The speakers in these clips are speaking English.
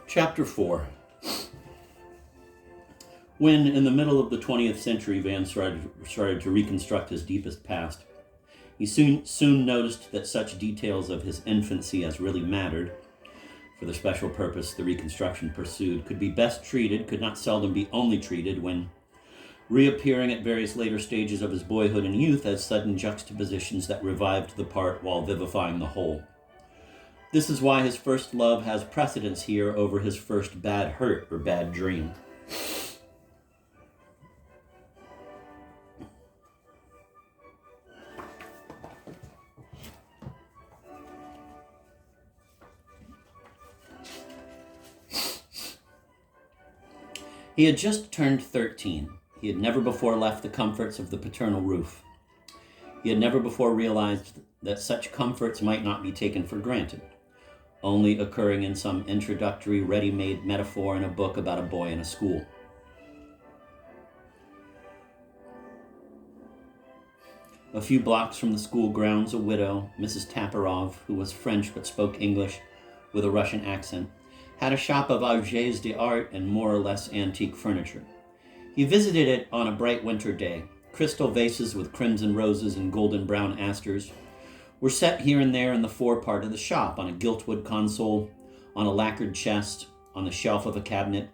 Chapter 4. When, in the middle of the 20th century, Van started to reconstruct his deepest past, he soon noticed that such details of his infancy as really mattered, for the special purpose the reconstruction pursued, could not seldom be only treated when reappearing at various later stages of his boyhood and youth as sudden juxtapositions that revived the part while vivifying the whole. This is why his first love has precedence here over his first bad hurt or bad dream. He had just turned 13. He had never before left the comforts of the paternal roof. He had never before realized that such comforts might not be taken for granted, only occurring in some introductory ready-made metaphor in a book about a boy in a school. A few blocks from the school grounds, a widow, Mrs. Taparov, who was French but spoke English with a Russian accent, had a shop of objets d'art and more or less antique furniture. He visited it on a bright winter day. Crystal vases with crimson roses and golden brown asters were set here and there in the forepart of the shop, on a giltwood console, on a lacquered chest, on the shelf of a cabinet,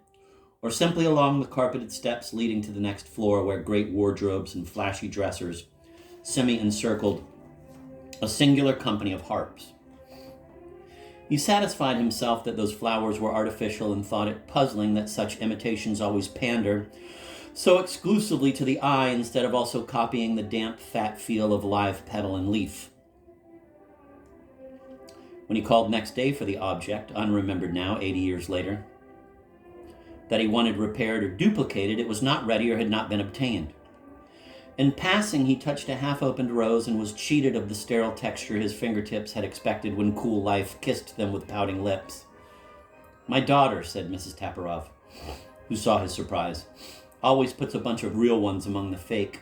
or simply along the carpeted steps leading to the next floor, where great wardrobes and flashy dressers semi-encircled a singular company of harps. He satisfied himself that those flowers were artificial and thought it puzzling that such imitations always pander so exclusively to the eye instead of also copying the damp, fat feel of live petal and leaf. When he called next day for the object, unremembered now, 80 years later, that he wanted repaired or duplicated, it was not ready or had not been obtained. In passing, he touched a half-opened rose and was cheated of the sterile texture his fingertips had expected when cool life kissed them with pouting lips. "My daughter," said Mrs. Taparov, who saw his surprise, "always puts a bunch of real ones among the fake.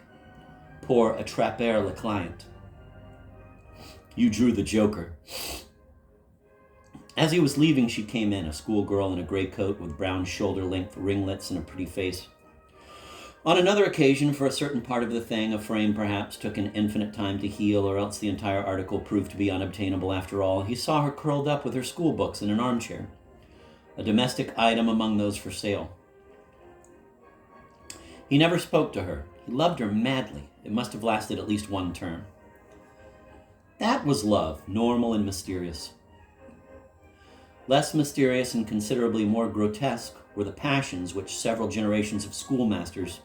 Pour attraper le client. You drew the joker." As he was leaving, she came in, a schoolgirl in a gray coat with brown shoulder-length ringlets and a pretty face. On another occasion, for a certain part of the thing, a frame perhaps took an infinite time to heal, or else the entire article proved to be unobtainable after all, he saw her curled up with her school books in an armchair, a domestic item among those for sale. He never spoke to her. He loved her madly. It must have lasted at least one term. That was love, normal and mysterious. Less mysterious and considerably more grotesque were the passions which several generations of schoolmasters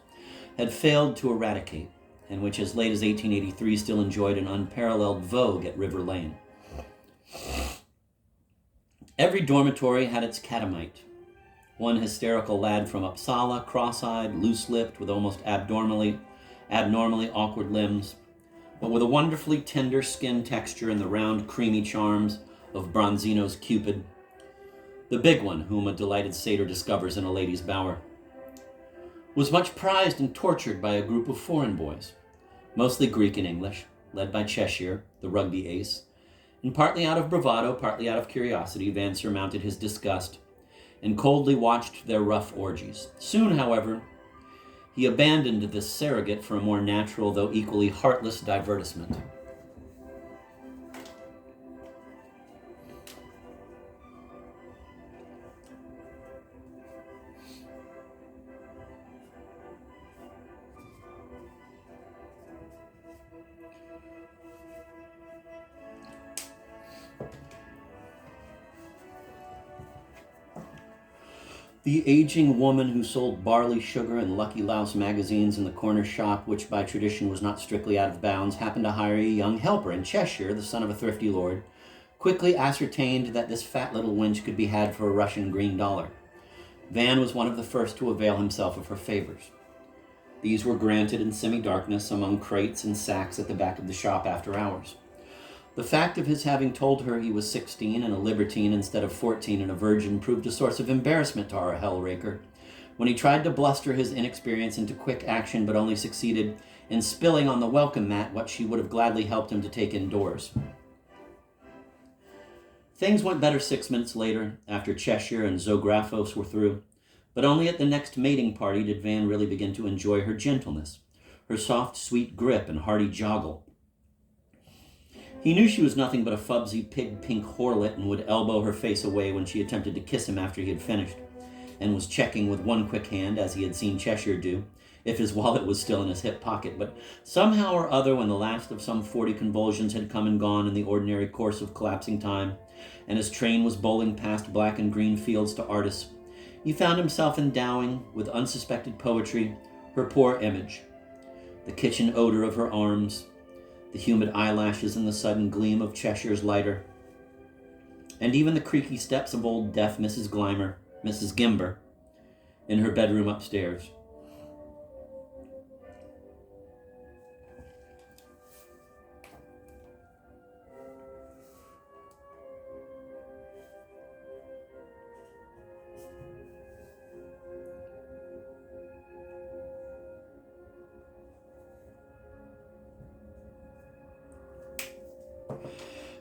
had failed to eradicate, and which as late as 1883 still enjoyed an unparalleled vogue at River Lane. Every dormitory had its catamite. One hysterical lad from Uppsala, cross-eyed, loose-lipped, with almost abnormally awkward limbs, but with a wonderfully tender skin texture and the round, creamy charms of Bronzino's Cupid. The big one, whom a delighted satyr discovers in a lady's bower, was much prized and tortured by a group of foreign boys, mostly Greek and English, led by Cheshire, the rugby ace, and partly out of bravado, partly out of curiosity, Van surmounted his disgust and coldly watched their rough orgies. Soon, however, he abandoned this surrogate for a more natural, though equally heartless, divertisement. The aging woman who sold barley sugar and Lucky Louse magazines in the corner shop, which by tradition was not strictly out of bounds, happened to hire a young helper, and Cheshire, the son of a thrifty lord, quickly ascertained that this fat little wench could be had for a Russian green dollar. Van was one of the first to avail himself of her favors. These were granted in semi-darkness among crates and sacks at the back of the shop after hours. The fact of his having told her he was 16 and a libertine instead of 14 and a virgin proved a source of embarrassment to our hell-raker, when he tried to bluster his inexperience into quick action but only succeeded in spilling on the welcome mat what she would have gladly helped him to take indoors. Things went better 6 minutes later, after Cheshire and Zographos were through, but only at the next mating party did Van really begin to enjoy her gentleness, her soft, sweet grip and hearty joggle. He knew she was nothing but a fubsy pig-pink whorelet and would elbow her face away when she attempted to kiss him after he had finished, and was checking with one quick hand, as he had seen Cheshire do, if his wallet was still in his hip pocket. But somehow or other, when the last of some 40 convulsions had come and gone in the ordinary course of collapsing time, and his train was bowling past black and green fields to Artis, he found himself endowing, with unsuspected poetry, her poor image. The kitchen odor of her arms, the humid eyelashes and the sudden gleam of Cheshire's lighter, and even the creaky steps of old deaf Mrs. Gimber, in her bedroom upstairs.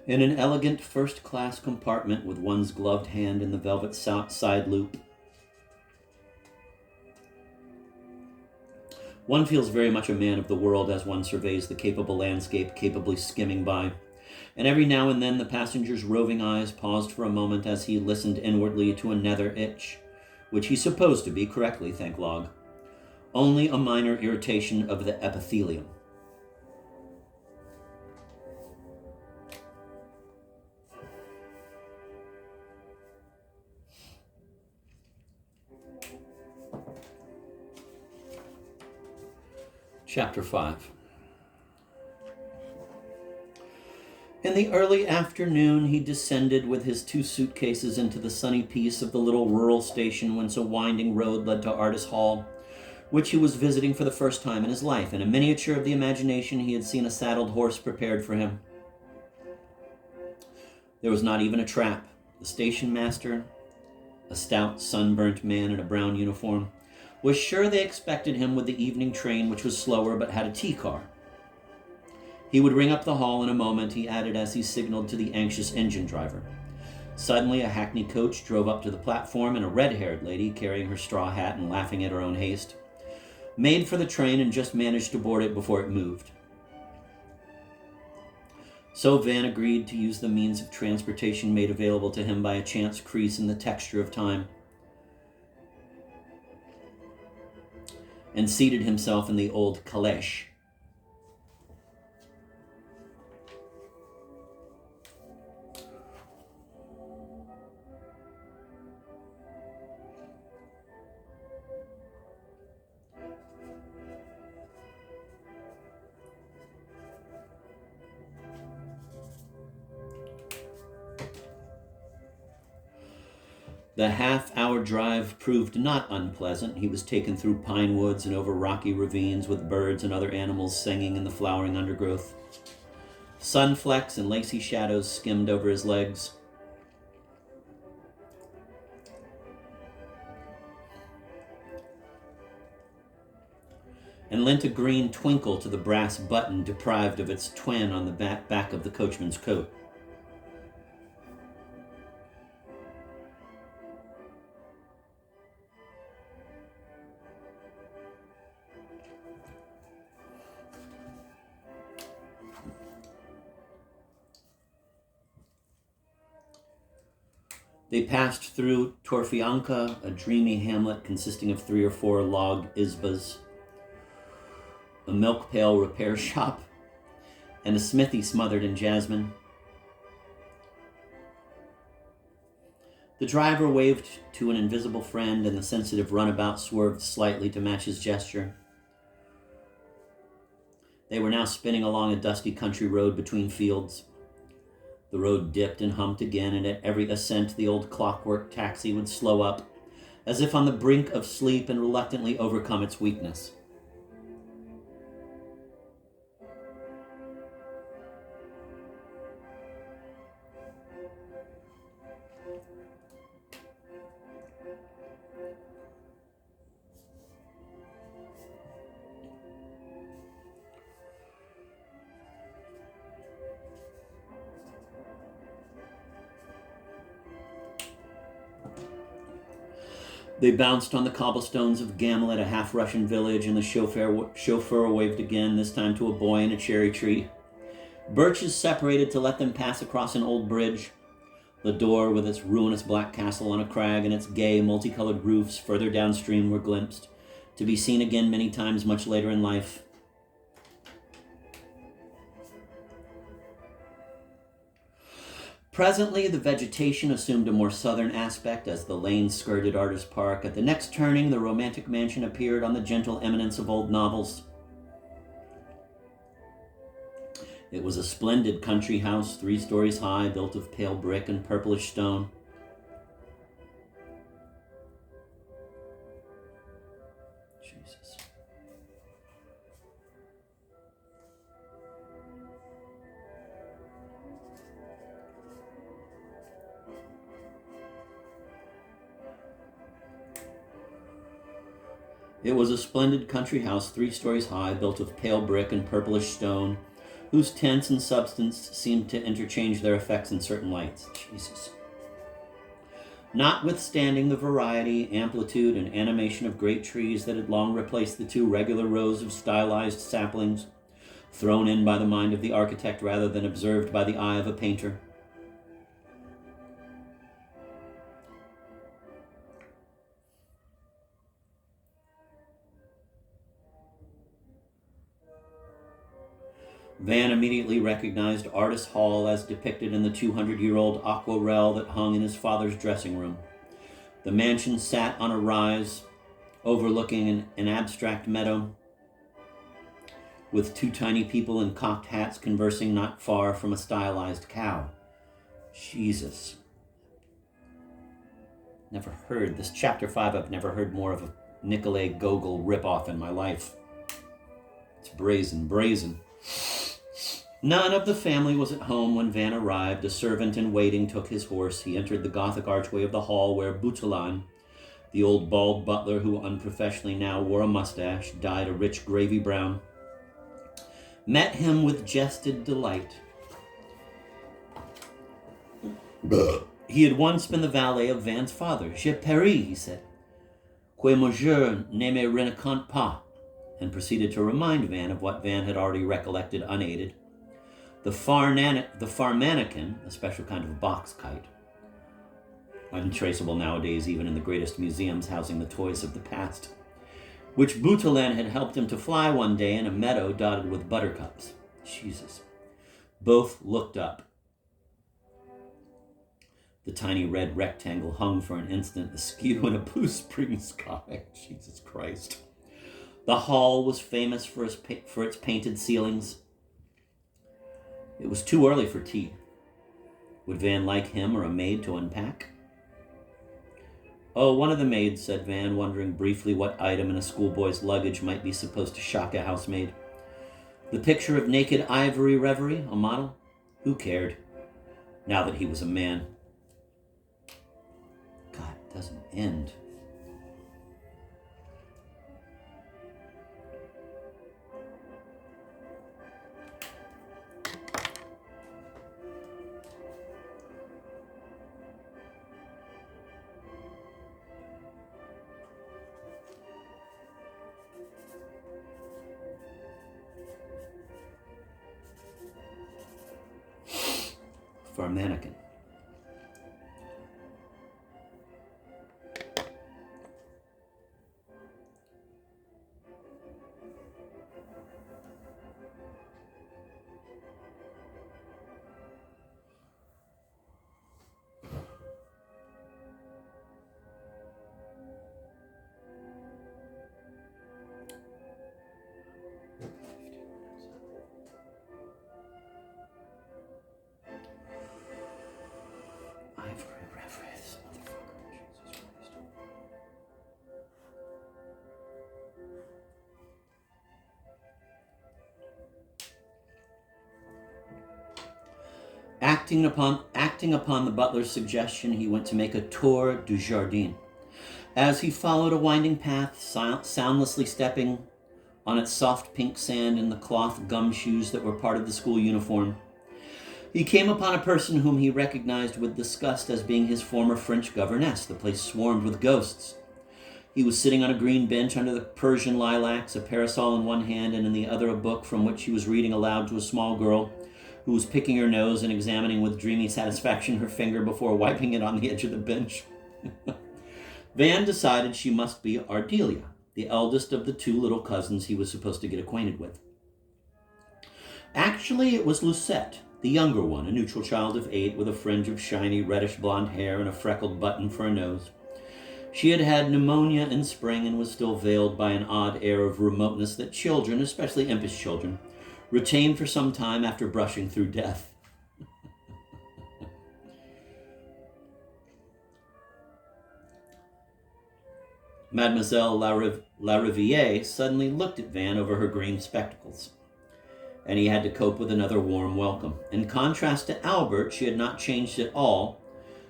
In an elegant first-class compartment with one's gloved hand in the velvet side loop, one feels very much a man of the world as one surveys the capable landscape capably skimming by, and every now and then the passenger's roving eyes paused for a moment as he listened inwardly to a nether itch, which he supposed to be, correctly, thank Log, only a minor irritation of the epithelium. Chapter 5. In the early afternoon, he descended with his 2 suitcases into the sunny peace of the little rural station whence a winding road led to Artis Hall, which he was visiting for the first time in his life. In a miniature of the imagination, he had seen a saddled horse prepared for him. There was not even a trap. The station master, a stout, sunburnt man in a brown uniform, was sure they expected him with the evening train, which was slower but had a T-car. He would ring up the hall in a moment, he added as he signaled to the anxious engine driver. Suddenly, a hackney coach drove up to the platform, and a red-haired lady, carrying her straw hat and laughing at her own haste, made for the train and just managed to board it before it moved. So Van agreed to use the means of transportation made available to him by a chance crease in the texture of time, and seated himself in the old calèche. The half-hour drive proved not unpleasant. He was taken through pine woods and over rocky ravines with birds and other animals singing in the flowering undergrowth. Sunflecks and lacy shadows skimmed over his legs. And lent a green twinkle to the brass button deprived of its twin on the back of the coachman's coat. They passed through Torfianka, a dreamy hamlet consisting of 3 or 4 log izbas, a milk pail repair shop, and a smithy smothered in jasmine. The driver waved to an invisible friend, and the sensitive runabout swerved slightly to match his gesture. They were now spinning along a dusty country road between fields. The road dipped and humped again, and at every ascent the old clockwork taxi would slow up, as if on the brink of sleep, and reluctantly overcome its weakness. They bounced on the cobblestones of Gamlet, a half-Russian village, and the chauffeur waved again, this time to a boy in a cherry tree. Birches separated to let them pass across an old bridge. The door, with its ruinous black castle on a crag and its gay, multicolored roofs further downstream, were glimpsed, to be seen again many times much later in life. Presently, the vegetation assumed a more southern aspect as the lane skirted Artist Park. At the next turning, the romantic mansion appeared on the gentle eminence of old novels. It was a splendid country house, 3 stories high, built of pale brick and purplish stone. Jesus. It was a splendid country house, 3 stories high, built of pale brick and purplish stone, whose tints and substance seemed to interchange their effects in certain lights. Jesus. Notwithstanding the variety, amplitude, and animation of great trees that had long replaced the 2 regular rows of stylized saplings, thrown in by the mind of the architect rather than observed by the eye of a painter. Van immediately recognized Artist Hall as depicted in the 200-year-old aquarelle that hung in his father's dressing room. The mansion sat on a rise overlooking an abstract meadow, with 2 tiny people in cocked hats conversing not far from a stylized cow. Jesus. Never heard, this chapter 5, I've never heard more of a Nikolai Gogol ripoff in my life. It's brazen. None of the family was at home when Van arrived. A servant in waiting took his horse. He entered the Gothic archway of the hall where Butelan, the old bald butler who unprofessionally now wore a mustache, dyed a rich gravy brown, met him with jested delight. He had once been the valet of Van's father. Je parie, he said, que monsieur ne me reconnaît pas, and proceeded to remind Van of what Van had already recollected unaided. The farmanikin, a special kind of box kite, untraceable nowadays even in the greatest museums housing the toys of the past, which Butelan had helped him to fly one day in a meadow dotted with buttercups. Jesus. Both looked up. The tiny red rectangle hung for an instant askew in a blue spring sky. Jesus Christ. The hall was famous for its painted ceilings. It was too early for tea. Would Van like him or a maid to unpack? Oh, one of the maids, said Van, wondering briefly what item in a schoolboy's luggage might be supposed to shock a housemaid. The picture of naked ivory reverie, a model? Who cared, now that he was a man? God, it doesn't end. For a mannequin. Acting upon the butler's suggestion, he went to make a tour du jardin. As he followed a winding path, soundlessly stepping on its soft pink sand in the cloth gumshoes that were part of the school uniform, he came upon a person whom he recognized with disgust as being his former French governess. The place swarmed with ghosts. He was sitting on a green bench under the Persian lilacs, a parasol in one hand and in the other a book from which he was reading aloud to a small girl who was picking her nose and examining with dreamy satisfaction her finger before wiping it on the edge of the bench. Van decided she must be Ardelia, the eldest of the two little cousins he was supposed to get acquainted with. Actually, it was Lucette, the younger one, a neutral child of 8 with a fringe of shiny reddish blonde hair and a freckled button for a nose. She had had pneumonia in spring and was still veiled by an odd air of remoteness that children, especially impish children, retain for some time after brushing through death. Mademoiselle Lariviere suddenly looked at Van over her green spectacles, and he had to cope with another warm welcome. In contrast to Albert, she had not changed at all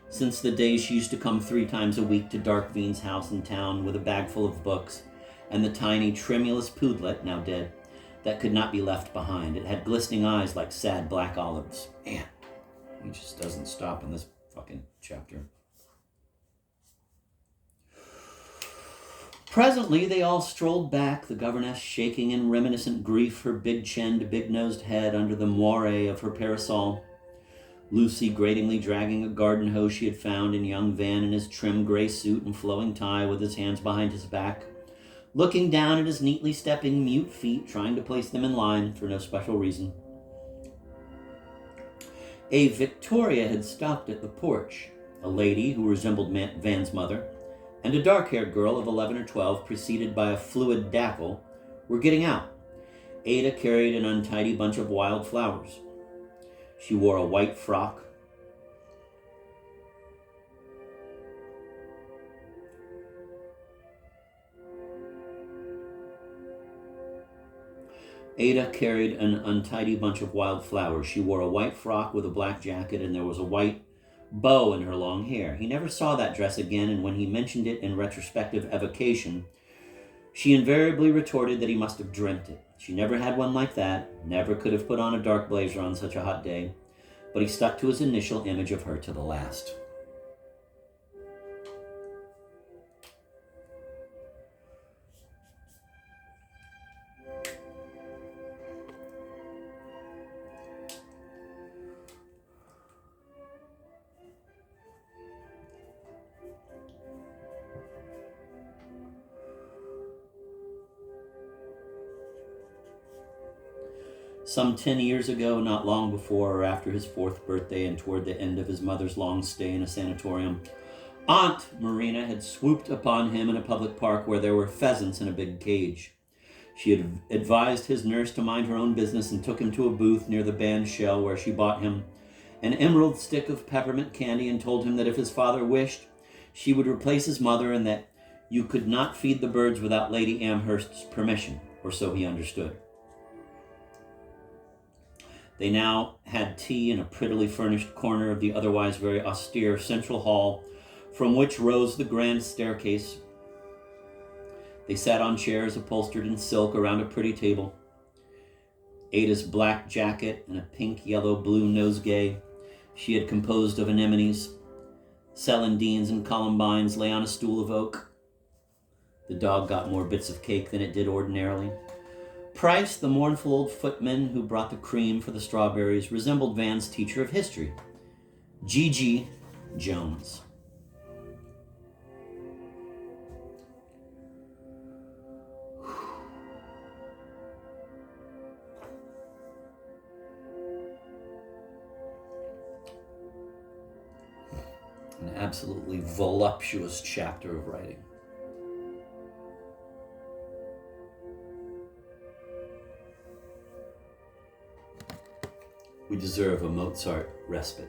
since the days she used to come 3 times a week to Darkvine's house in town with a bag full of books and the tiny, tremulous poodlet, now dead, that could not be left behind. It had glistening eyes like sad black olives. Man, he just doesn't stop in this fucking chapter. Presently, they all strolled back, the governess shaking in reminiscent grief her big-chinned, big-nosed head under the moire of her parasol. Lucy gratingly dragging a garden hose she had found, and young Van in his trim gray suit and flowing tie with his hands behind his back, looking down at his neatly stepping mute feet, trying to place them in line for no special reason. A Victoria had stopped at the porch, a lady who resembled Van's mother, and a dark-haired girl of 11 or 12, preceded by a fluid Dapple, were getting out. Ada carried an untidy bunch of wild flowers. She wore a white frock. Ada carried an untidy bunch of wild flowers. She wore a white frock with a black jacket, and there was a white bow in her long hair. He never saw that dress again, and when he mentioned it in retrospective evocation, she invariably retorted that he must have dreamt it. She never had one like that, never could have put on a dark blazer on such a hot day, but he stuck to his initial image of her to the last. Some 10 years ago, not long before or after his 4th birthday and toward the end of his mother's long stay in a sanatorium, Aunt Marina had swooped upon him in a public park where there were pheasants in a big cage. She had advised his nurse to mind her own business and took him to a booth near the band shell where she bought him an emerald stick of peppermint candy and told him that if his father wished, she would replace his mother and that you could not feed the birds without Lady Amherst's permission, or so he understood. They now had tea in a prettily furnished corner of the otherwise very austere central hall, from which rose the grand staircase. They sat on chairs upholstered in silk around a pretty table. Ada's black jacket and a pink, yellow, blue nosegay she had composed of anemones, celandines, and columbines lay on a stool of oak. The dog got more bits of cake than it did ordinarily. Price, the mournful old footman who brought the cream for the strawberries, resembled Van's teacher of history, G.G. Jones. An absolutely voluptuous chapter of writing. We deserve a Mozart respite.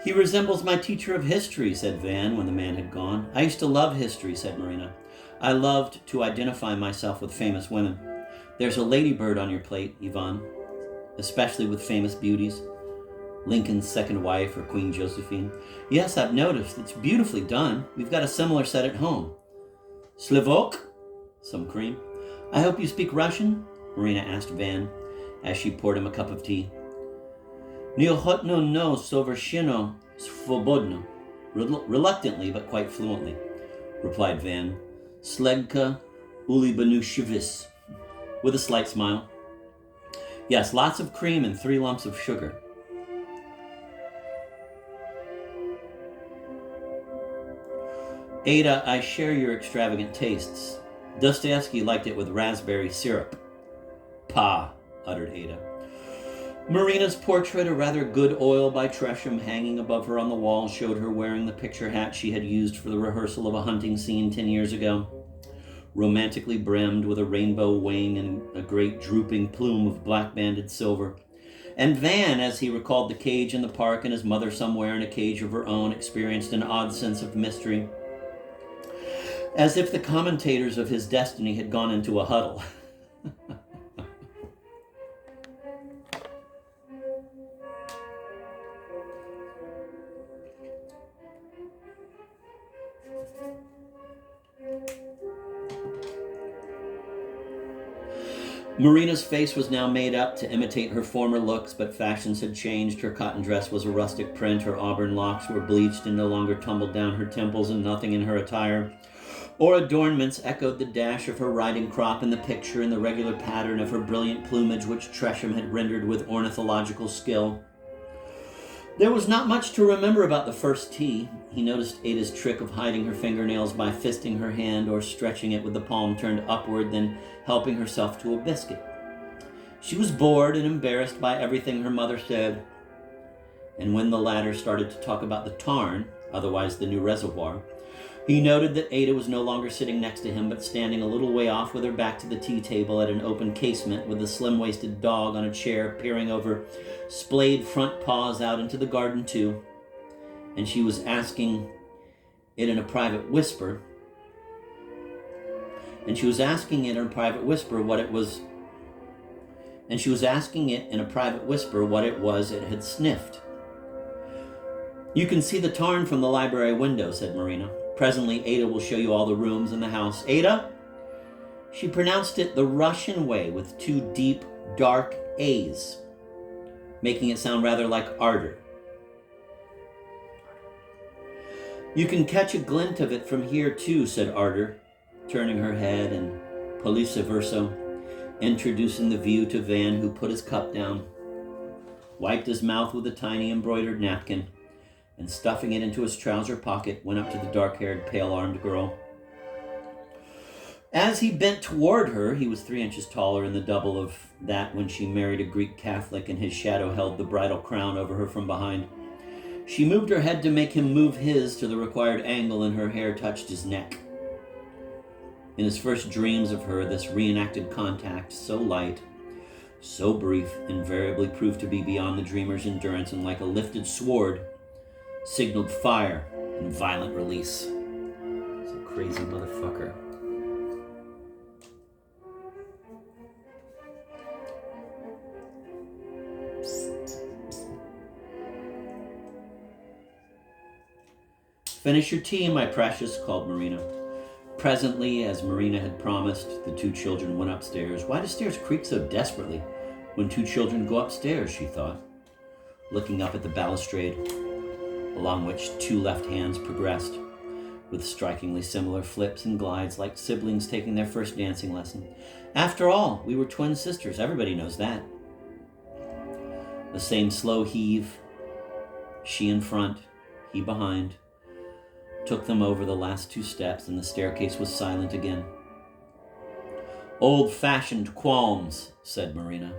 He resembles my teacher of history, said Van when the man had gone. I used to love history, said Marina. I loved to identify myself with famous women. There's a ladybird on your plate, Yvonne, especially with famous beauties. Lincoln's second wife or Queen Josephine. Yes, I've noticed. It's beautifully done. We've got a similar set at home. Slivok? Some cream. I hope you speak Russian? Marina asked Van as she poured him a cup of tea. Neochotno no sovershino svobodno. Reluctantly, but quite fluently, replied Van. Slegka ulibanushvis. With a slight smile. Yes, lots of cream and 3 lumps of sugar. Ada, I share your extravagant tastes. Dostoevsky liked it with raspberry syrup. Pah, uttered Ada. Marina's portrait, a rather good oil by Tresham, hanging above her on the wall, showed her wearing the picture hat she had used for the rehearsal of a hunting scene 10 years ago. Romantically brimmed with a rainbow wing and a great drooping plume of black-banded silver. And Van, as he recalled the cage in the park and his mother somewhere in a cage of her own, experienced an odd sense of mystery, as if the commentators of his destiny had gone into a huddle. Marina's face was now made up to imitate her former looks, but fashions had changed. Her cotton dress was a rustic print, her auburn locks were bleached and no longer tumbled down her temples, and nothing in her attire or adornments echoed the dash of her riding crop in the picture and the regular pattern of her brilliant plumage, which Tresham had rendered with ornithological skill. There was not much to remember about the first tea. He noticed Ada's trick of hiding her fingernails by fisting her hand or stretching it with the palm turned upward, then helping herself to a biscuit. She was bored and embarrassed by everything her mother said, and when the latter started to talk about the Tarn, otherwise the new reservoir, he noted that Ada was no longer sitting next to him, but standing a little way off with her back to the tea table at an open casement, with the slim-waisted dog on a chair peering over splayed front paws out into the garden too. And she was asking it in a private whisper. And she was asking it in a private whisper what it was. And she was asking it in a private whisper what it was it had sniffed. You can see the Tarn from the library window, said Marina. Presently, Ada will show you all the rooms in the house. Ada? She pronounced it the Russian way with 2 deep, dark A's, making it sound rather like ardor. You can catch a glint of it from here too, said Ardor, turning her head and Polisa verso, introducing the view to Van, who put his cup down, wiped his mouth with a tiny embroidered napkin, and stuffing it into his trouser pocket, went up to the dark-haired, pale-armed girl. As he bent toward her, he was 3 inches taller and the double of that when she married a Greek Catholic, and his shadow held the bridal crown over her from behind. She moved her head to make him move his to the required angle, and her hair touched his neck. In his first dreams of her, this reenacted contact, so light, so brief, invariably proved to be beyond the dreamer's endurance, and like a lifted sword, signaled fire and violent release. It's a crazy motherfucker. Finish your tea, my precious, called Marina. Presently, as Marina had promised, the 2 children went upstairs. Why do stairs creak so desperately when 2 children go upstairs, she thought, looking up at the balustrade, along which 2 left hands progressed, with strikingly similar flips and glides like siblings taking their first dancing lesson. After all, we were twin sisters. Everybody knows that. The same slow heave, she in front, he behind, took them over the last 2 steps, and the staircase was silent again. Old-fashioned qualms, said Marina.